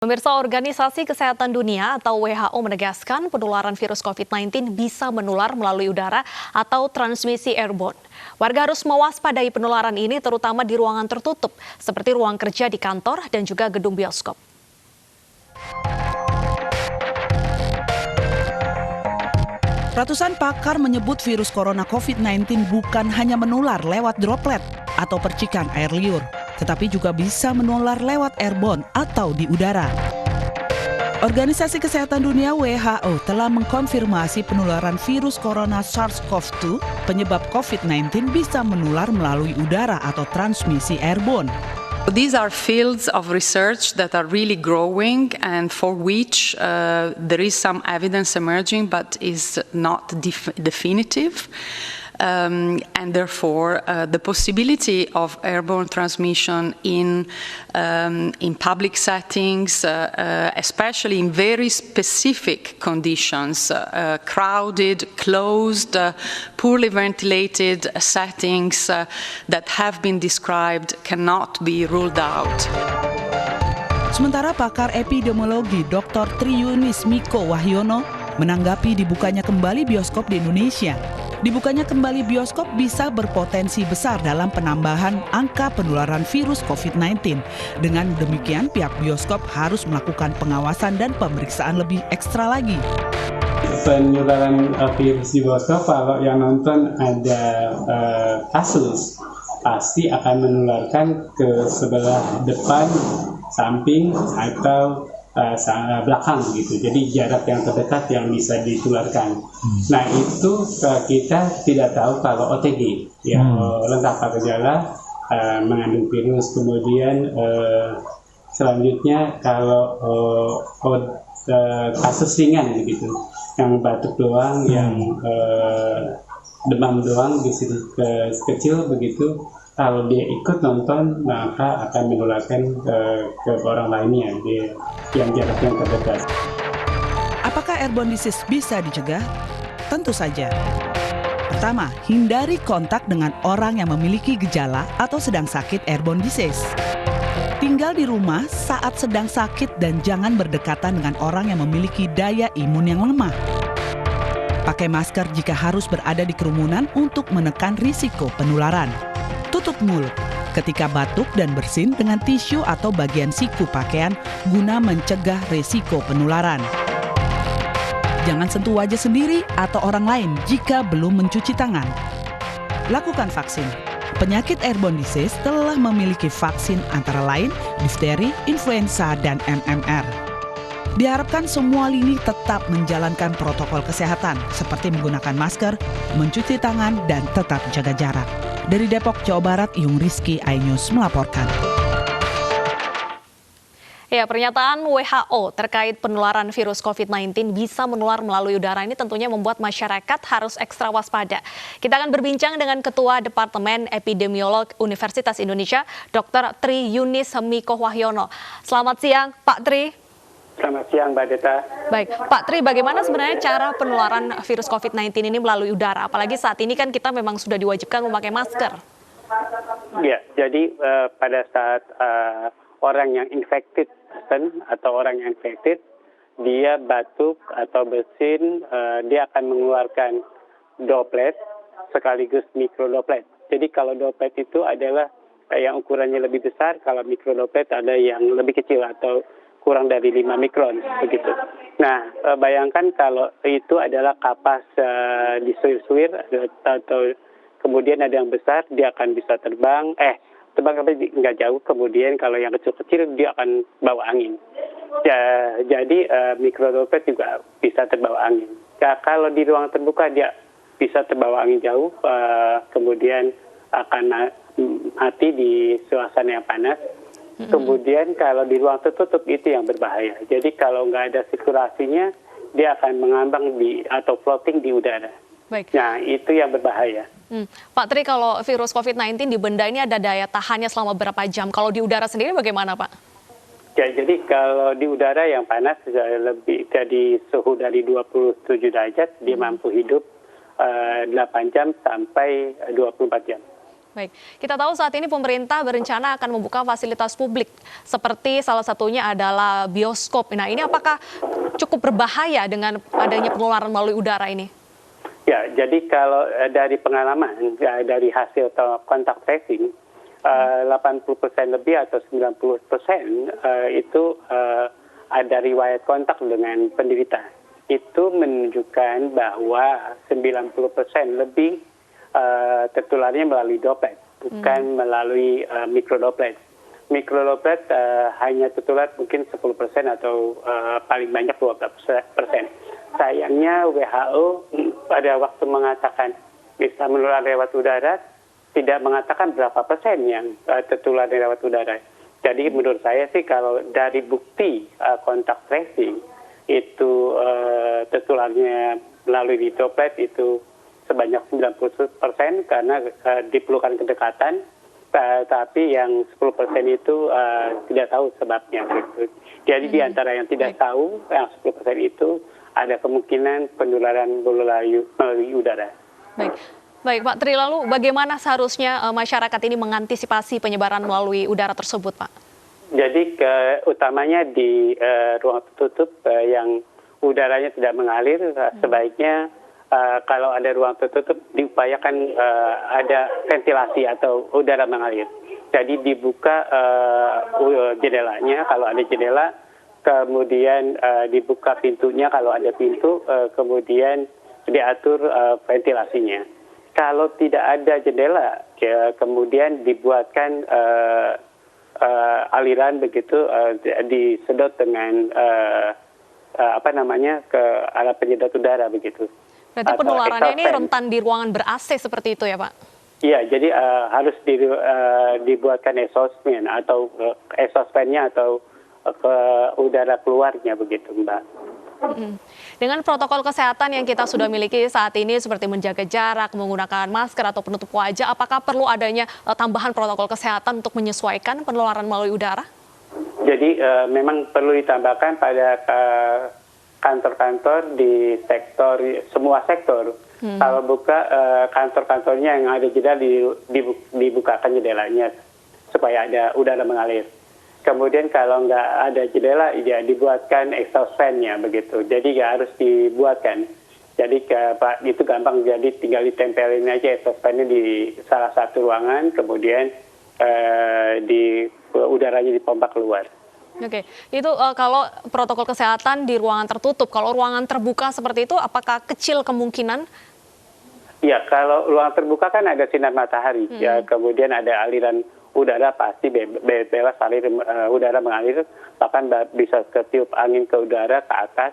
Pemirsa, Organisasi Kesehatan Dunia atau WHO menegaskan penularan virus COVID-19 bisa menular melalui udara atau transmisi airborne. Warga harus mewaspadai penularan ini terutama di ruangan tertutup seperti ruang kerja di kantor dan juga gedung bioskop. Ratusan pakar menyebut virus corona COVID-19 bukan hanya menular lewat droplet atau percikan air liur, tetapi juga bisa menular lewat airborne atau di udara. Organisasi Kesehatan Dunia WHO telah mengkonfirmasi penularan virus corona SARS-CoV-2 penyebab COVID-19 bisa menular melalui udara atau transmisi airborne. These are fields of research that are really growing and for which there is some evidence emerging but is not definitive. And therefore, the possibility of airborne transmission in public settings, especially in very specific conditions, crowded, closed, poorly ventilated settings that have been described cannot be ruled out. Sementara pakar epidemiologi Dr. Triyunis Miko Wahyono menanggapi dibukanya kembali bioskop di Indonesia. Dibukanya kembali bioskop bisa berpotensi besar dalam penambahan angka penularan virus COVID-19. Dengan demikian, pihak bioskop harus melakukan pengawasan dan pemeriksaan lebih ekstra lagi. Penularan virus di bioskop, kalau yang nonton ada kasus, pasti akan menularkan ke sebelah depan, samping, atau belakang gitu. Jadi jarak yang terdekat yang bisa ditularkan. Nah itu kita tidak tahu kalau OTG lengkap gejala mengandung virus. Kemudian selanjutnya kalau kasus ringan begitu, yang batuk doang, yang demam doang di sini kecil begitu. Kalau dia ikut nonton, maka akan menularkan ke orang lainnya yang jaraknya terdekat. Apakah airborne disease bisa dicegah? Tentu saja. Pertama, hindari kontak dengan orang yang memiliki gejala atau sedang sakit airborne disease. Tinggal di rumah saat sedang sakit dan jangan berdekatan dengan orang yang memiliki daya imun yang lemah. Pakai masker jika harus berada di kerumunan untuk menekan risiko penularan. Tutup mulut ketika batuk dan bersin dengan tisu atau bagian siku pakaian guna mencegah risiko penularan. Jangan sentuh wajah sendiri atau orang lain jika belum mencuci tangan. Lakukan vaksin. Penyakit airborne disease telah memiliki vaksin antara lain difteri, influenza, dan MMR. Diharapkan semua lini tetap menjalankan protokol kesehatan seperti menggunakan masker, mencuci tangan, dan tetap jaga jarak. Dari Depok, Jawa Barat, Yung Rizky, iNews melaporkan. Ya, pernyataan WHO terkait penularan virus COVID-19 bisa menular melalui udara ini tentunya membuat masyarakat harus ekstra waspada. Kita akan berbincang dengan Ketua Departemen Epidemiolog Universitas Indonesia, Dr. Triyunis Miko Wahyono. Selamat siang, Pak Tri. Selamat siang, Mbak Deta. Baik, Pak Tri, bagaimana sebenarnya cara penularan virus COVID-19 ini melalui udara? Apalagi saat ini kan kita memang sudah diwajibkan memakai masker. Ya, jadi pada saat orang yang infected atau orang yang infected, dia batuk atau bersin, dia akan mengeluarkan droplet sekaligus mikrodroplet. Jadi kalau droplet itu adalah yang ukurannya lebih besar, kalau mikrodroplet ada yang lebih kecil atau kurang dari 5 mikron begitu. Nah, bayangkan kalau itu adalah kapas disuir-suir atau kemudian ada yang besar, dia akan bisa terbang tapi nggak jauh. Kemudian kalau yang kecil-kecil dia akan bawa angin. Jadi mikrodroplet juga bisa terbawa angin. Ya, kalau di ruang terbuka dia bisa terbawa angin jauh, kemudian akan mati di suasana yang panas. Kemudian kalau di ruang tertutup itu yang berbahaya. Jadi kalau nggak ada sirkulasinya, dia akan mengambang atau floating di udara. Baik. Nah, itu yang berbahaya. Pak Tri, kalau virus COVID-19 di benda ini ada daya tahannya selama berapa jam? Kalau di udara sendiri bagaimana, Pak? Ya, jadi kalau di udara yang panas lebih dari suhu dari 27 derajat, dia mampu hidup 8 jam sampai 24 jam. Baik, kita tahu saat ini pemerintah berencana akan membuka fasilitas publik, seperti salah satunya adalah bioskop. Nah, ini apakah cukup berbahaya dengan adanya penularan melalui udara ini? Ya, jadi kalau dari pengalaman, dari hasil kontak tracing, 80% lebih atau 90% itu ada riwayat kontak dengan penderita. Itu menunjukkan bahwa 90% lebih tertularnya melalui droplet, bukan melalui mikrodroplet. Mikrodroplet hanya tertular mungkin 10% atau paling banyak 12%. Sayangnya WHO pada waktu mengatakan bisa menular lewat udara, tidak mengatakan berapa persen yang tertular lewat udara. Jadi menurut saya sih kalau dari bukti kontak tracing itu tertularnya melalui droplet itu sebanyak 90% karena diperlukan kedekatan, tapi yang 10% itu tidak tahu sebabnya. Gitu. Jadi di antara yang tidak tahu, yang 10% itu ada kemungkinan penularan melalui udara. Baik Pak Tri, lalu bagaimana seharusnya masyarakat ini mengantisipasi penyebaran melalui udara tersebut, Pak? Jadi utamanya di ruang tertutup yang udaranya tidak mengalir, sebaiknya kalau ada ruang tertutup diupayakan ada ventilasi atau udara mengalir. Jadi dibuka jendelanya kalau ada jendela, kemudian dibuka pintunya kalau ada pintu, kemudian diatur ventilasinya. Kalau tidak ada jendela, kemudian dibuatkan aliran begitu disedot dengan ke alat penyedot udara begitu. Berarti penularannya ini rentan di ruangan ber-AC seperti itu ya, Pak? Iya, jadi harus dibuatkan exhaust fan atau exhaust fan-nya atau ke udara keluarnya begitu, Mbak. Dengan protokol kesehatan yang kita sudah miliki saat ini seperti menjaga jarak, menggunakan masker atau penutup wajah, apakah perlu adanya tambahan protokol kesehatan untuk menyesuaikan penularan melalui udara? Jadi memang perlu ditambahkan pada kantor-kantor di semua sektor. Kalau buka kantor-kantornya yang ada jendela dibukakan jendelanya supaya ada udara mengalir. Kemudian kalau nggak ada jendela, ya dibuatkan exhaust fan-nya begitu. Jadi nggak harus dibuatkan. Jadi itu gampang, jadi tinggal ditempelin aja exhaust fan-nya di salah satu ruangan, kemudian udaranya dipompa keluar. Oke, itu kalau protokol kesehatan di ruangan tertutup, kalau ruangan terbuka seperti itu, apakah kecil kemungkinan? Ya, kalau ruangan terbuka kan ada sinar matahari, ya, kemudian ada aliran udara, pasti bebas udara mengalir, bahkan bisa ketiup angin ke udara ke atas,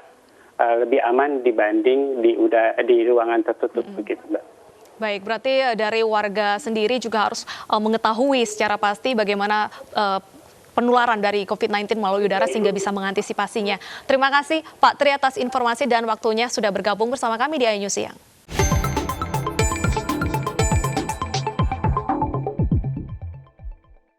lebih aman dibanding di ruangan tertutup begitu, Mbak. Baik, berarti dari warga sendiri juga harus mengetahui secara pasti bagaimana penularan dari COVID-19 melalui udara sehingga bisa mengantisipasinya. Terima kasih Pak Tri atas informasi dan waktunya sudah bergabung bersama kami di iNews Siang.